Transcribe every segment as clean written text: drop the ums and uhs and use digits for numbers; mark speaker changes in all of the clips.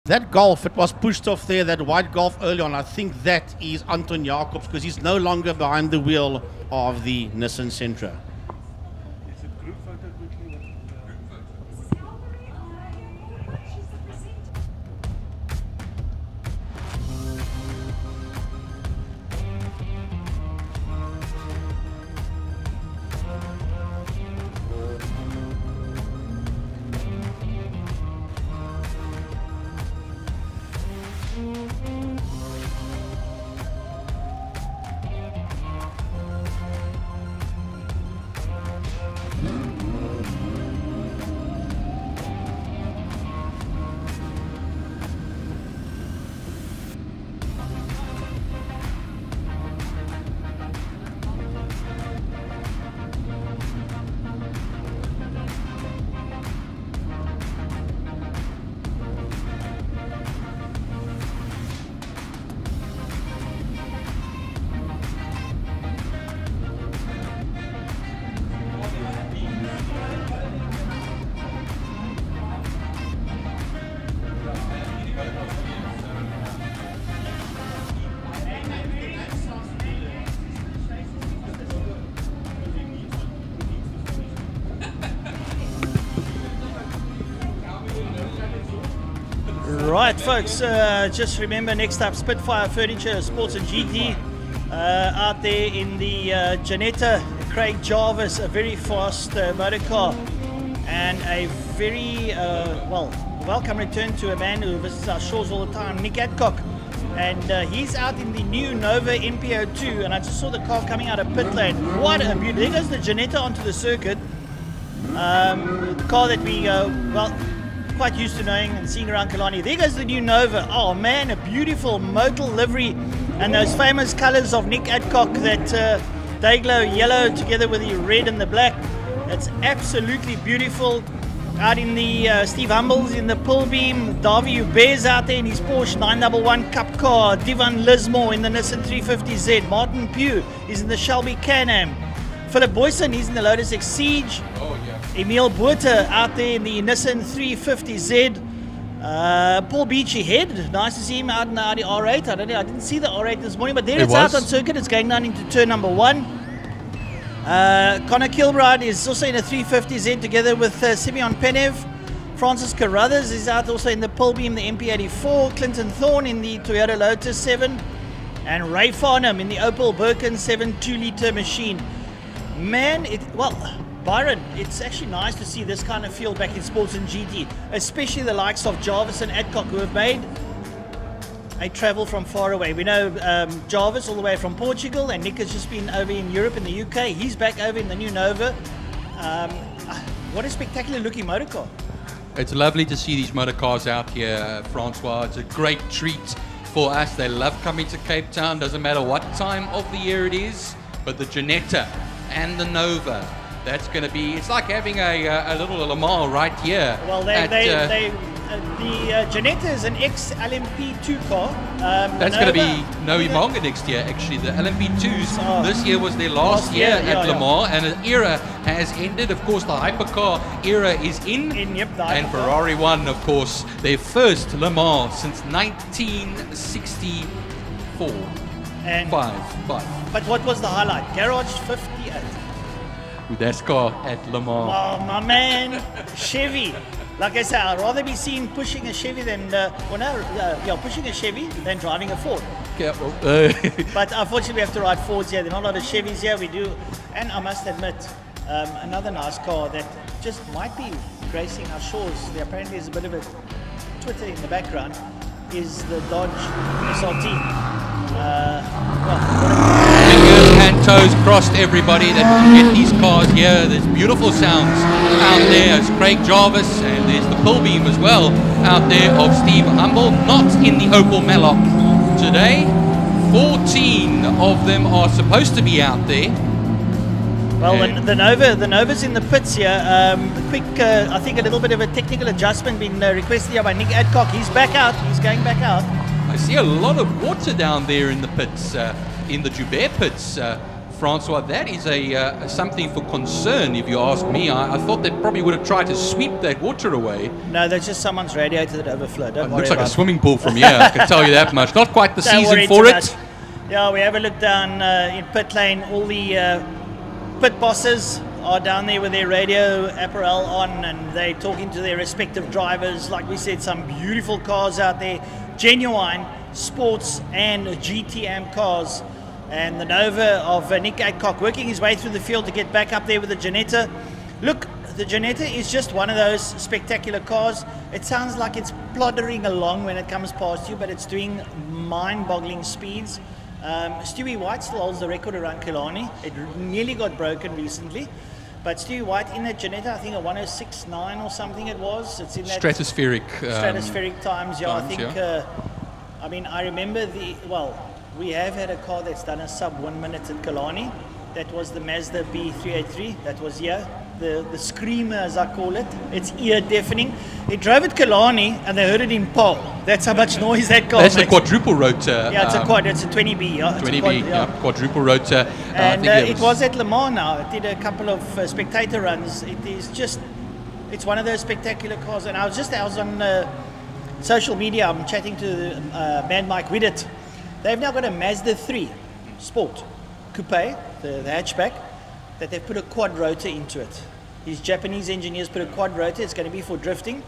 Speaker 1: That Golf, it was pushed off there, that white Golf early on. I think that is Anton Jacobs because he's no longer behind the wheel of the Nissan Sentra.
Speaker 2: Right, folks, just remember next up Spitfire Furniture, Sports and GT out there in the Janetta. Craig Jarvis, a very fast motor car, and a very welcome return to a man who visits our shores all the time, Nick Adcock, and he's out in the new Nova MPO2, and I just saw the car coming out of pit lane. What a beauty! There goes the Janetta onto the circuit, the car that we quite used to knowing and seeing around Kalani. There goes the new Nova. Oh man, a beautiful modal livery, and those famous colors of Nick Adcock, that Dayglow yellow together with the red and the black. It's absolutely beautiful. Out in the Steve Humbles in the pull beam, Davy Hubert's out there in his Porsche 911 Cup car, Divan Lismore in the Nissan 350Z, Martin Pugh is in the Shelby Can-Am, Philip Boyson, he's in the Lotus Exige. Oh, yeah. Emil Botha out there in the Nissan 350Z. Paul Beachy Head, nice to see him out in the Audi R8. I didn't see the R8 this morning, but there it's out on circuit. It's going down into turn number 1. Connor Kilbride is also in a 350Z together with Simeon Penev. Francis Carruthers is out also in the Pulbeam, the MP84. Clinton Thorne in the Toyota Lotus 7. And Ray Farnham in the Opel Birkin 7 2-litre machine. Man, Byron, it's actually nice to see this kind of field back in Sports and GT, especially the likes of Jarvis and Adcock, who have made a travel from far away. We know Jarvis all the way from Portugal, and Nick has just been over in Europe and the UK. He's back over in the new Nova. What a spectacular looking motor car.
Speaker 3: It's lovely to see these motor cars out here, Francois. It's a great treat for us. They love coming to Cape Town, doesn't matter what time of the year it is, but the Janetta and the Nova, that's going to be, it's like having a little Le Mans right here.
Speaker 2: Well, the Janetta is an ex-LMP2 car.
Speaker 3: That's going to be Noe Manga next year, actually. The LMP2s, this year was their last year at Le Mans, and an era has ended. Of course, the hypercar era is in. And Ferrari won, of course, their first Le Mans since 1964.
Speaker 2: And
Speaker 3: five.
Speaker 2: But what was the highlight? Garage 58.
Speaker 3: With that car at Le Mans.
Speaker 2: Oh, my man, Chevy. Like I said, I'd rather be seen pushing a Chevy than, pushing a Chevy than driving a Ford.
Speaker 3: Yeah,
Speaker 2: but unfortunately, we have to ride Fords here. There are not a lot of Chevys here. We do, and I must admit, another nice car that just might be gracing our shores. There apparently is a bit of a Twitter in the background. Is the Dodge SRT.
Speaker 3: Fingers and toes crossed, everybody, that can get these cars here. There's beautiful sounds out there. There's Craig Jarvis, and there's the Pulbeam as well out there of Steve Humble. Not in the Opel Maloc today. 14 of them are supposed to be out there.
Speaker 2: Well, the Nova's in the pits here. I think a little bit of a technical adjustment been requested here by Nick Adcock. He's back out. He's going back out.
Speaker 3: I see a lot of water down there in the pits, in the Joubert pits, Francois, that is something for concern, if you ask me. I thought they probably would have tried to sweep that water away.
Speaker 2: No, that's just someone's radiator that overflowed. Don't
Speaker 3: It
Speaker 2: worry
Speaker 3: looks like
Speaker 2: about
Speaker 3: a swimming pool from here, I can tell you that much. Not quite the
Speaker 2: Don't
Speaker 3: season
Speaker 2: worry
Speaker 3: for
Speaker 2: too
Speaker 3: it.
Speaker 2: much. Yeah, we have a look down in pit lane. All the pit bosses are down there with their radio apparel on, and they're talking to their respective drivers. Like we said, some beautiful cars out there, genuine sports and GTM cars. And the Nova of Nick Adcock working his way through the field to get back up there with the Janetta. Look, the Janetta is just one of those spectacular cars. It sounds like it's ploddering along when it comes past you, but it's doing mind-boggling speeds. Stewie White still holds the record around Killarney. It nearly got broken recently. But Stewie White in that Janetta, I think a 106.9 or something it was. It's in that
Speaker 3: Stratospheric
Speaker 2: times, yeah. I think,
Speaker 3: yeah.
Speaker 2: I mean, I remember we have had a car that's done a sub 1 minute at Killarney. That was the Mazda B383. That was the screamer, as I call it. It's ear deafening. They drove at Killarney and they heard it in Paul. That's how much noise that car
Speaker 3: That's
Speaker 2: makes.
Speaker 3: a quadruple rotor.
Speaker 2: Yeah, it's a quad. It's a 20B. Yeah,
Speaker 3: 20B, quadruple rotor.
Speaker 2: And it was at Le Mans now. It did a couple of spectator runs. It is just, it's one of those spectacular cars. And I was on social media. I'm chatting to man Mike Widdett. They've now got a Mazda 3 Sport Coupe, the hatchback, that they've put a quad rotor into it. These Japanese engineers put a quad rotor. It's going to be for drifting.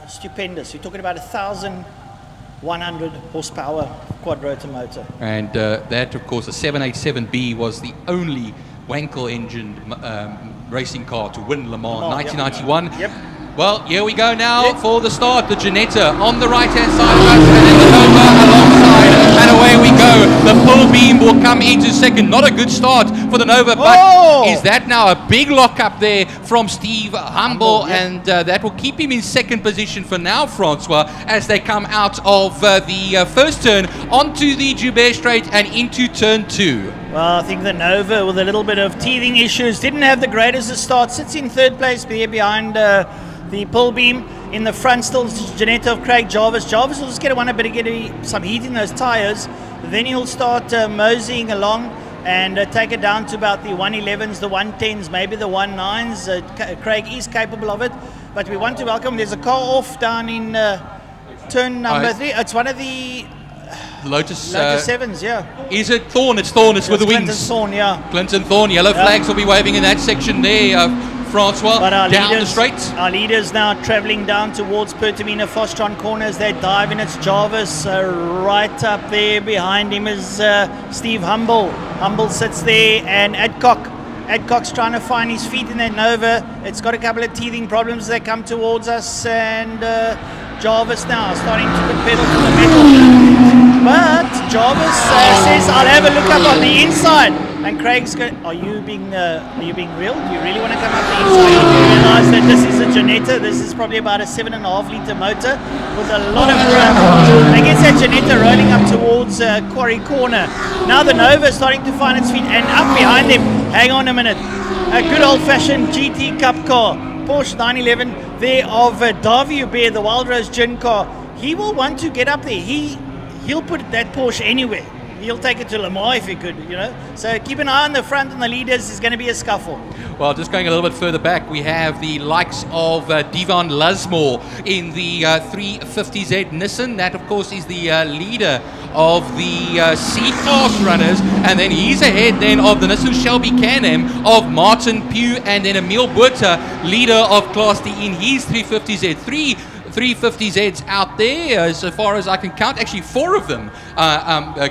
Speaker 2: Stupendous. You're talking about 1,100 horsepower quad rotor motor.
Speaker 3: And that, of course, the 787B was the only Wankel engine racing car to win Le Mans 1991.
Speaker 2: Yep.
Speaker 3: Well, here we go now for the start. The Janetta on the right-hand side of us, and then the Nova alongside, and away we go. The full beam will come into second. Not a good start for the Nova, but is that now a big lock up there from Steve Humble, and that will keep him in second position for now, Francois, as they come out of the first turn onto the Joubert Straight and into turn 2.
Speaker 2: Well, I think the Nova, with a little bit of teething issues, didn't have the greatest of start. Sits in third place there behind the pull beam. In the front still Janetta of Craig Jarvis. Jarvis will just want a bit of get some heat in those tyres. Then he'll start moseying along and take it down to about the 111s, the 110s, maybe the 19s. Craig is capable of it. But we want to welcome, there's a car off down in turn number 3. It's one of the
Speaker 3: Lotus
Speaker 2: 7s, yeah.
Speaker 3: Is it Thorn? It's Thorn, it's with the wings.
Speaker 2: Clinton Thorn, yeah.
Speaker 3: Clinton Thorn, yellow flags will be waving in that section there, Francois,
Speaker 2: but
Speaker 3: down the straight.
Speaker 2: Our leaders now travelling down towards Pertamina Fostron corners. They dive in. It's Jarvis right up there. Behind him is Steve Humble. Humble sits there, and Adcock's trying to find his feet in that Nova. It's got a couple of teething problems as they come towards us, and Jarvis now starting to put pedal to the metal. But Jarvis says, "I'll have a look up on the inside." And Craig's going, are you being real? Do you really want to come up the inside? You realise that this is a Janetta. This is probably about a 7.5 litre motor with a lot of grunt. I guess that Janetta rolling up towards Quarry Corner. Now the Nova is starting to find its feet, and up behind them, hang on a minute, a good old-fashioned GT Cup car, Porsche 911 there of Davy Hubert, the Wild Rose Gin car. He will want to get up there. He'll put that Porsche anywhere. He'll take it to Le Mans if he could, you know. So keep an eye on the front and the leaders. Is going to be a scuffle.
Speaker 3: Well, just going a little bit further back, we have the likes of Devon Lusmore in the 350Z Nissan. That, of course, is the leader of the C-Class runners. And then he's ahead then of the Nissan Shelby Can-Am of Martin Pugh, and then Emil Buerta, leader of Class D in his 350Z. 350Zs out there, so far as I can count. Actually, 4 of them.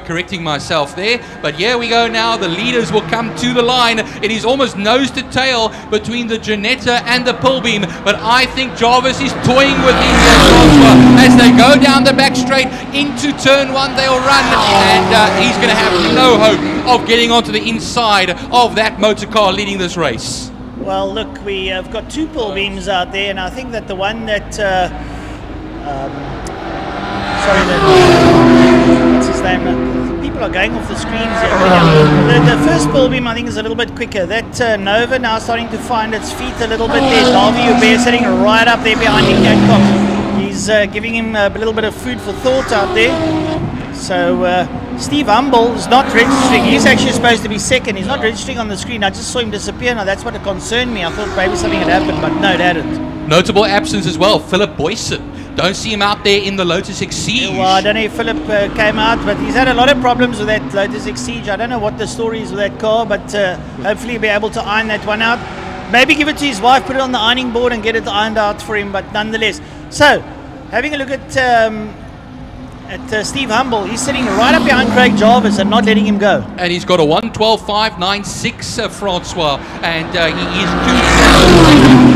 Speaker 3: Correcting myself there. But here we go now. The leaders will come to the line. It is almost nose to tail between the Janetta and the Pullbeam. But I think Jarvis is toying with him as they go down the back straight into turn 1. They'll run, and he's going to have no hope of getting onto the inside of that motor car leading this race.
Speaker 2: Well, look, we have got 2 pull beams out there, and I think that the one that what's his name? People are going off the screens here. The first pull beam, I think, is a little bit quicker. That Nova now starting to find its feet a little bit there. Davy Hubert sitting right up there behind Nick Adcock. He's giving him a little bit of food for thought out there. So Steve Humble is not registering. He's actually supposed to be second. He's not registering on the screen. I just saw him disappear. Now that's what concerned me. I thought maybe something had happened, but no, it hadn't.
Speaker 3: Notable absence as well, Philip Boyson. Don't see him out there in the Lotus Exige.
Speaker 2: Well, I don't know if Philip came out, but he's had a lot of problems with that Lotus Exige. I don't know what the story is with that car, but hopefully he'll be able to iron that one out. Maybe give it to his wife, put it on the ironing board and get it ironed out for him, but nonetheless. So, having a look at Steve Humble, he's sitting right up behind Craig Jarvis and not letting him go.
Speaker 3: And he's got a 1:12.596, Francois, and he is 2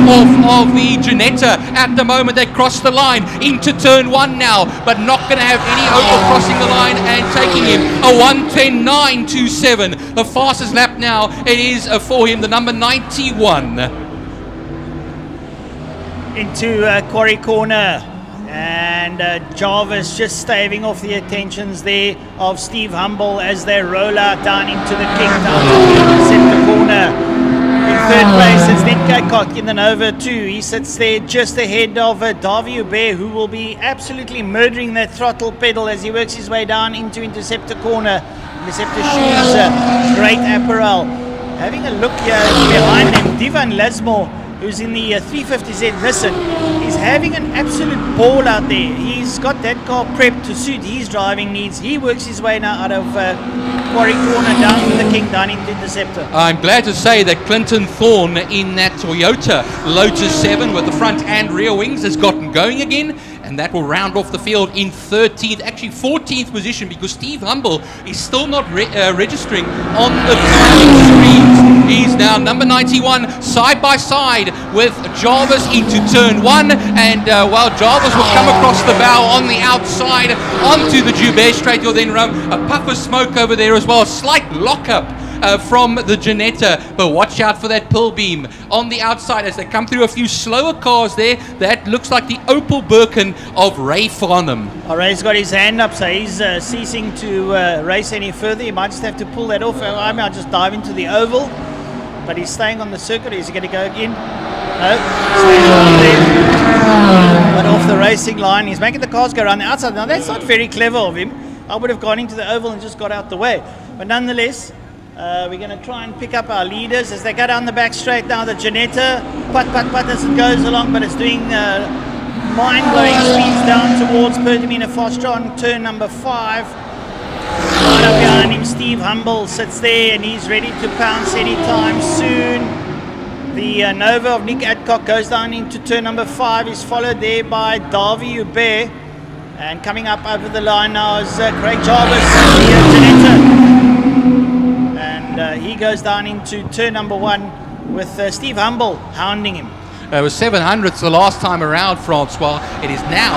Speaker 3: off of the Janetta at the moment. They cross the line into turn 1 now, but not going to have any Opel crossing the line and taking him a 1:10.927. The fastest lap now, it is for him, the number 91.
Speaker 2: Into Quarry Corner. And Jarvis just staving off the attentions there of Steve Humble as they roll out down into the King down to the center corner. In third place is Nick Adcock in the Nova 2. He sits there just ahead of Davy Hubert, who will be absolutely murdering that throttle pedal as he works his way down into Interceptor Corner. Interceptor shoes, great apparel. Having a look here behind them, Divan Lasmore, who's in the 350Z Nissan, is having an absolute ball out there. He's got that car prepped to suit his driving needs. He works his way now out of Quarry Corner down to the King, down into Interceptor.
Speaker 3: I'm glad to say that Clinton Thorne in that Toyota Lotus 7 with the front and rear wings has gotten going again, and that will round off the field in 13th, actually 14th position, because Steve Humble is still not registering on the timing screens. He's now number 91 side by side with Jarvis into turn 1, and while Jarvis will come across the bow on the outside onto the Joubert Straight, you'll then run a puff of smoke over there as well, a slight lockup from the Janetta, but watch out for that pill beam on the outside as they come through a few slower cars there. That looks like the Opel Birkin of Ray Farnham.
Speaker 2: Ray's got his hand up, so he's ceasing to race any further. He might just have to pull that off. I mean, I'll just dive into the oval, but he's staying on the circuit. Is he going to go again? No, staying on there, but off the racing line. He's making the cars go around the outside. Now that's not very clever of him. I would have gone into the oval and just got out the way, but nonetheless, we're going to try and pick up our leaders as they go down the back straight now. The Janetta, putt as it goes along, but it's doing mind-blowing speeds down towards Pertamina Foster on turn number 5. Right up behind him, Steve Humble sits there and he's ready to pounce anytime soon. The Nova of Nick Adcock goes down into turn number 5. He's followed there by Davy Hubert. And coming up over the line now is Craig Jarvis, the Janetta. He goes down into turn number 1 with Steve Humble hounding him.
Speaker 3: It was 700ths the last time around, Francois. It is now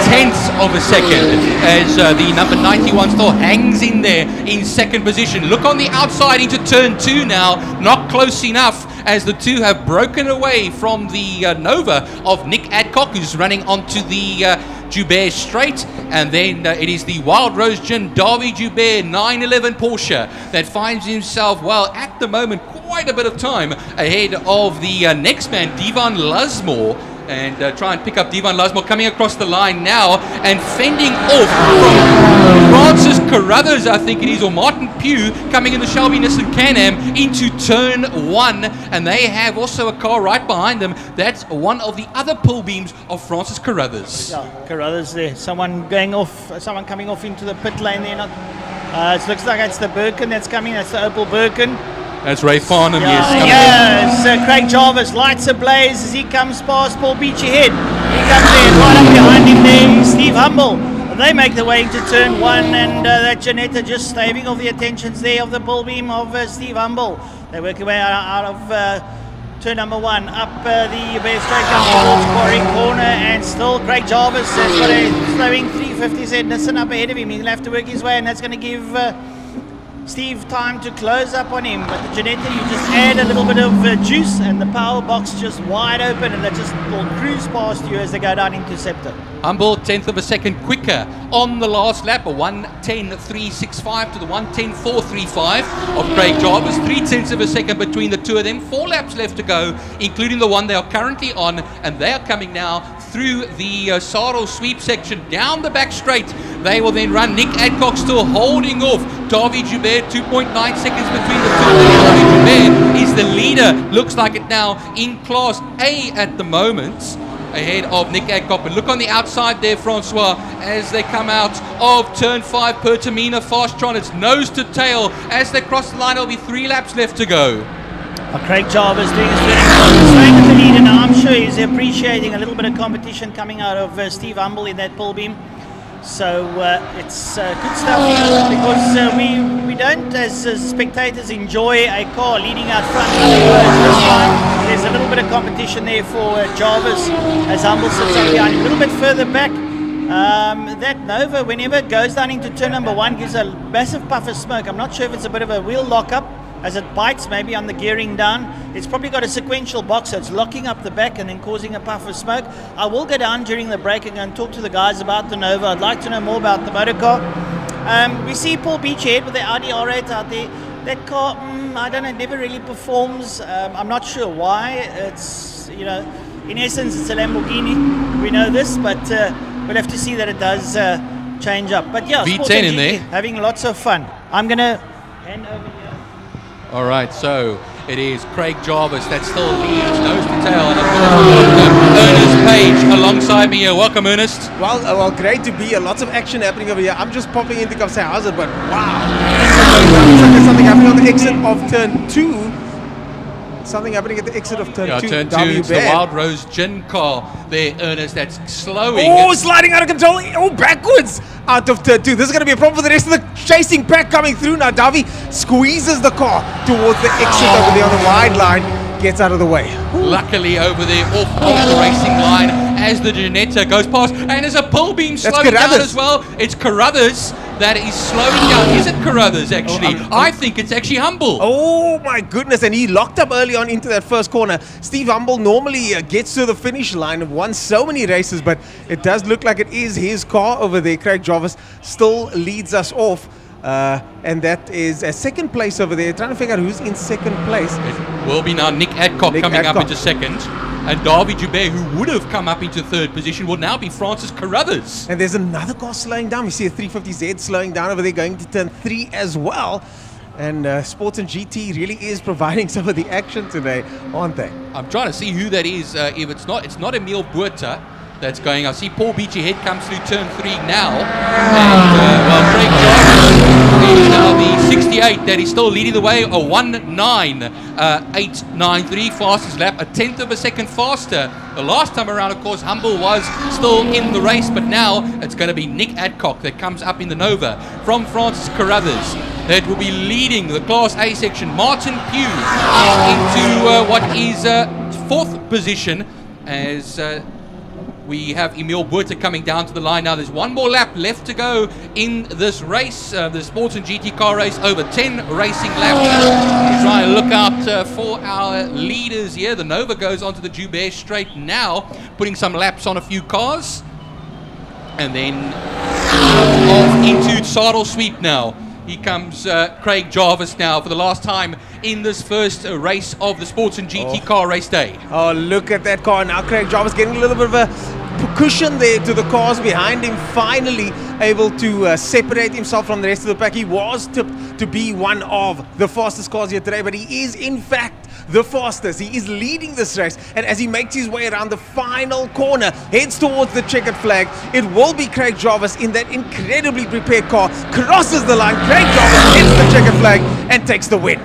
Speaker 3: 4/10 of a second as the number 91 still hangs in there in second position. Look on the outside into turn 2 now. Not close enough as the two have broken away from the Nova of Nick Adcock, who's running onto the Joubert Straight, and then it is the Wild Rose Gin Davy Joubert 911 Porsche that finds himself, well, at the moment, quite a bit of time ahead of the next man, Divan Lasmore, and try and pick up Divan Lasmore coming across the line now and fending off from Francis Carruthers, I think it is, or Martin Pugh, coming in the Shelby Nissan Can-Am into turn 1, and they have also a car right behind them. That's one of the other pull beams of Francis Carruthers.
Speaker 2: Yeah, Carruthers there. Someone going off, someone coming off into the pit lane there. It looks like it's the Birkin that's coming. That's the Opel Birkin.
Speaker 3: That's Ray Farnham,
Speaker 2: yes. Yes, Craig Jarvis, lights ablaze as he comes past Paul Beachy Head. He comes there, right up behind him there, Steve Humble. They make their way into turn 1, and that Janetta just staving off the attentions there of the bull beam of Steve Humble. They work their way out of turn number 1, up the Joubert Straight comes towards Quarry Corner, and still Craig Jarvis has got a flowing 350Z Nissan up ahead of him. He'll have to work his way, and that's going to give Steve time to close up on him, but the Janetta, you just add a little bit of juice and the power box just wide open, and they just will cruise past you as they go down Interceptor.
Speaker 3: Humble, 10th of a second quicker on the last lap, a 1:10.365 to the 1:10.435 of Craig Jarvis. 0.3 of a second between the two of them. 4 laps left to go, including the one they are currently on, and they are coming now through the Sarl sweep section down the back straight. They will then run. Nick Adcock still holding off Davy Joubert, 2.9 seconds between the two. Davy Joubert is the leader, looks like it now, in Class A at the moment, ahead of Nick Adcock. But look on the outside there, Francois, as they come out of turn 5, Pertamina Fastron. It's nose to tail. As they cross the line, there'll be 3 laps left to go.
Speaker 2: Craig Jarvis doing his very well, staying at the lead, and I'm sure he's appreciating a little bit of competition coming out of Steve Humble in that pull beam. So it's good stuff, because we don't, as spectators, enjoy a car leading out front. This time there's a little bit of competition there for Jarvis as Humble sits up behind him. A little bit further back, that Nova, whenever it goes down into turn number 1, gives a massive puff of smoke. I'm not sure if it's a bit of a wheel lock-up as it bites maybe on the gearing down. It's probably got a sequential box, so it's locking up the back and then causing a puff of smoke. I will go down during the break and go and talk to the guys about the Nova. I'd like to know more about the motor car. We see Paul Beachhead with the Audi R8 out there. That car, I don't know, it never really performs. I'm not sure why. It's, you know, in essence, it's a Lamborghini. We know this, but we'll have to see that it does change up. But yeah,
Speaker 3: V10 in there,
Speaker 2: having lots of fun. I'm gonna hand over here.
Speaker 3: All right, so it is Craig Jarvis that still leads nose to tail, and of course Ernest Page alongside me here. Welcome, Ernest.
Speaker 4: Well, great to be here. Lots of action happening over here. I'm just popping in to come say how's it, but wow, there's something happening on the exit of turn 2. Something happening at the exit of turn 2.
Speaker 3: Turn 2, it's the Wild Rose Gin car there, Ernest, that's slowing.
Speaker 4: Oh, sliding out of control. Oh, backwards out of turn 2. This is going to be a problem for the rest of the chasing pack coming through now. Davy squeezes the car towards the exit over there on the wide line. Gets out of the way.
Speaker 3: Luckily over there off the racing line as the Janetta goes past, and there's a pull beam slowing down as well. It's Carruthers that is slowing down. Is it Carruthers actually? I think it's actually Humble.
Speaker 4: Oh my goodness, and he locked up early on into that first corner. Steve Humble normally gets to the finish line and won so many races, but it does look like it is his car over there. Craig Jarvis still leads us off. And that is a second place over there. Trying to figure out who's in second place.
Speaker 3: It will be now Nick Adcock coming up into second. And Davy Joubert, who would have come up into third position, will now be Francis Carruthers.
Speaker 4: And there's another car slowing down. We see a 350Z slowing down over there, going to turn 3 as well. And Sports and GT really is providing some of the action today, aren't they?
Speaker 3: I'm trying to see who that is. If it's not Emil Buerta that's going. I see Paul Beachhead comes through turn 3 now. And well, Craig Jarvis is now the 68 that is still leading the way. A 1:09.893 fastest lap, a 10th of a second faster. The last time around, of course, Humble was still in the race, but now it's going to be Nick Adcock that comes up in the Nova from Francis Carruthers. That will be leading the Class A section. Martin Pugh into what is 4th position as we have Emil Buerta coming down to the line now. There's one more lap left to go in this race, the Sports and GT car race, over 10 racing laps. We're trying to look out for our leaders here. The Nova goes onto the Joubert straight now, putting some laps on a few cars. And then off into Sarl sweep now. Here comes Craig Jarvis now for the last time in this first race of the Sports and GT car race day.
Speaker 4: Oh, look at that car now. Craig Jarvis getting a little bit of a cushion there to the cars behind him, finally able to separate himself from the rest of the pack. He was tipped to be one of the fastest cars here today, but he is in fact the fastest. He is leading this race, and as he makes his way around the final corner, heads towards the checkered flag, it will be Craig Jarvis in that incredibly prepared car, crosses the line. Craig Jarvis hits the checkered flag and takes the win.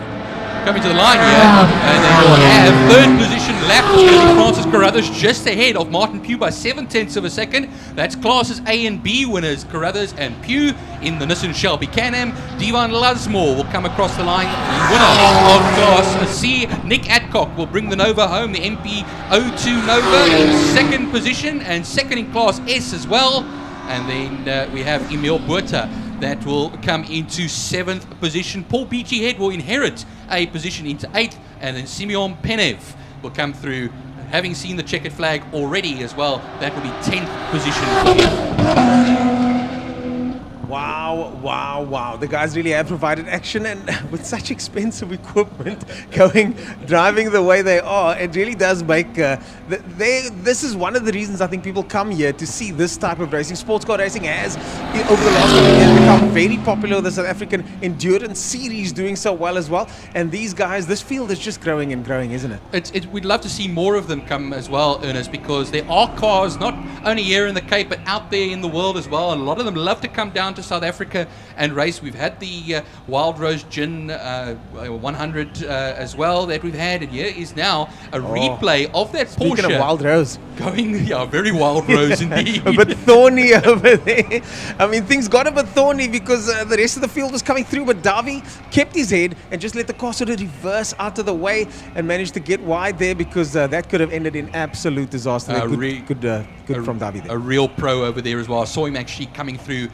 Speaker 3: Coming to the line here, and then we'll have third position lap. It's going to be Francis Carruthers just ahead of Martin Pugh by 0.7 of a second. That's classes A and B winners, Carruthers and Pugh. In the Nissan Shelby Can-Am, Divan Lusmore will come across the line. The winner of Class C, Nick Adcock, will bring the Nova home, the MP02 Nova in second position, and second in Class S as well. And then we have Emil Buerta that will come into 7th position. Paul Beachy Head will inherit a position into 8th, and then Simeon Penev will come through, having seen the checkered flag already as well. That will be 10th position for him.
Speaker 4: Wow, wow, wow. The guys really have provided action, and with such expensive equipment driving the way they are, it really does make, this is one of the reasons I think people come here to see this type of racing. Sports car racing has, over the last couple of years, become very popular. The South African Endurance Series doing so well as well. And these guys, this field is just growing and growing, isn't it?
Speaker 3: We'd love to see more of them come as well, Ernest, because there are cars not only here in the Cape, but out there in the world as well. And a lot of them love to come down to South Africa and race. We've had the Wild Rose Gin 100 as well that we've had, and here is now a replay of that Porsche.
Speaker 4: Speaking of Wild Rose.
Speaker 3: Going, yeah, very Wild Rose indeed.
Speaker 4: A bit thorny over there. I mean, things got a bit thorny because the rest of the field was coming through, but Davi kept his head and just let the car sort of reverse out of the way and managed to get wide there, because that could have ended in absolute disaster. Good from Davi there.
Speaker 3: A real pro over there as well. I saw him actually coming through